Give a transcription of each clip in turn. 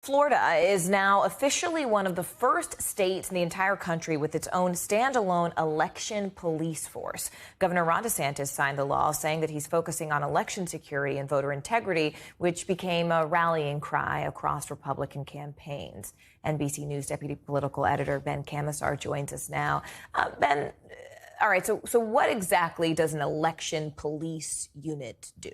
Florida is now officially one of the first states in the entire country with its own standalone election police force. Governor Ron DeSantis signed the law saying that he's focusing on election security and voter integrity, which became a rallying cry across Republican campaigns. NBC News Deputy Political Editor Ben Kamisar joins us now. Ben, all right, so what exactly does an election police unit do?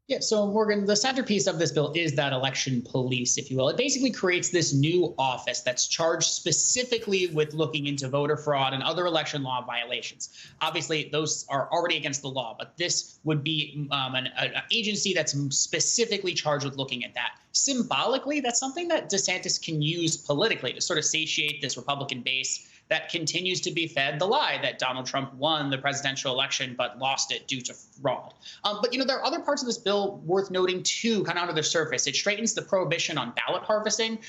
Yeah, so Morgan, the centerpiece of this bill is that election police, if you will. It basically creates this new office that's charged specifically with looking into voter fraud and other election law violations. Obviously, those are already against the law, but this would be an agency that's specifically charged with looking at that. Symbolically, that's something that DeSantis can use politically to sort of satiate this Republican base that continues to be fed the lie that Donald Trump won the presidential election but lost it due to fraud. But, there are other parts of this bill worth noting, too, kind of under the surface. It straightens the prohibition on ballot harvesting,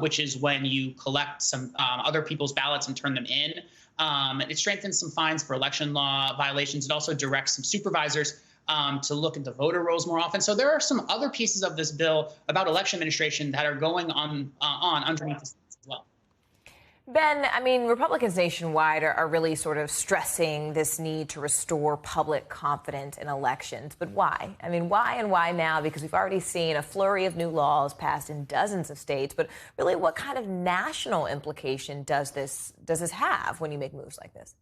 which is when you collect some other people's ballots and turn them in. It strengthens some fines for election law violations. It also directs some supervisors to look into voter rolls more often. So there are some other pieces of this bill about election administration that are going on underneath this as well. Ben, Republicans nationwide are really sort of stressing this need to restore public confidence in elections. But why? Why and why now? Because we've already seen a flurry of new laws passed in dozens of states. But really, what kind of national implication does this have when you make moves like this?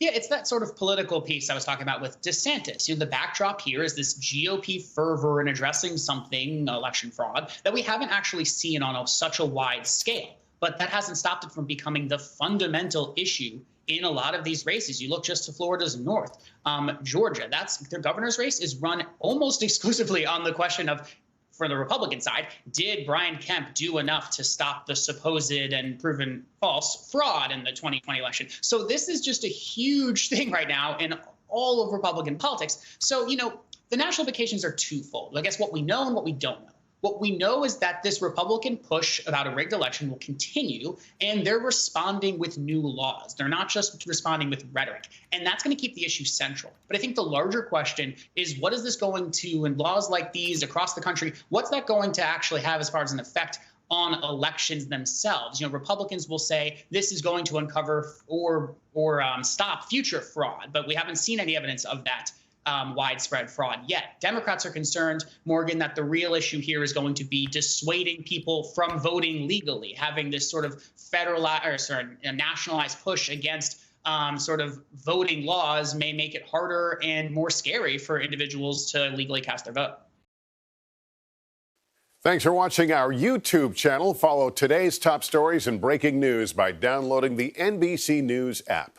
Yeah, it's that sort of political piece I was talking about with DeSantis. The backdrop here is this GOP fervor in addressing something, election fraud, that we haven't actually seen on such a wide scale. But that hasn't stopped it from becoming the fundamental issue in a lot of these races. You look just to Florida's north, Georgia. Their governor's race is run almost exclusively on the question of, for the Republican side, did Brian Kemp do enough to stop the supposed and proven false fraud in the 2020 election? So this is just a huge thing right now in all of Republican politics. So, the national implications are twofold. I guess what we know and what we don't know. What we know is that this Republican push about a rigged election will continue, and they're responding with new laws. They're not just responding with rhetoric, and that's going to keep the issue central. But I think the larger question is, what is this going to, in laws like these across the country, what's that going to actually have as far as an effect on elections themselves? Republicans will say this is going to uncover or stop future fraud, but we haven't seen any evidence of that widespread fraud yet. Democrats are concerned, Morgan, that the real issue here is going to be dissuading people from voting legally, having this sort of nationalized push against sort of voting laws may make it harder and more scary for individuals to legally cast their vote. Thanks for watching our YouTube channel. Follow today's top stories and breaking news by downloading the NBC News app.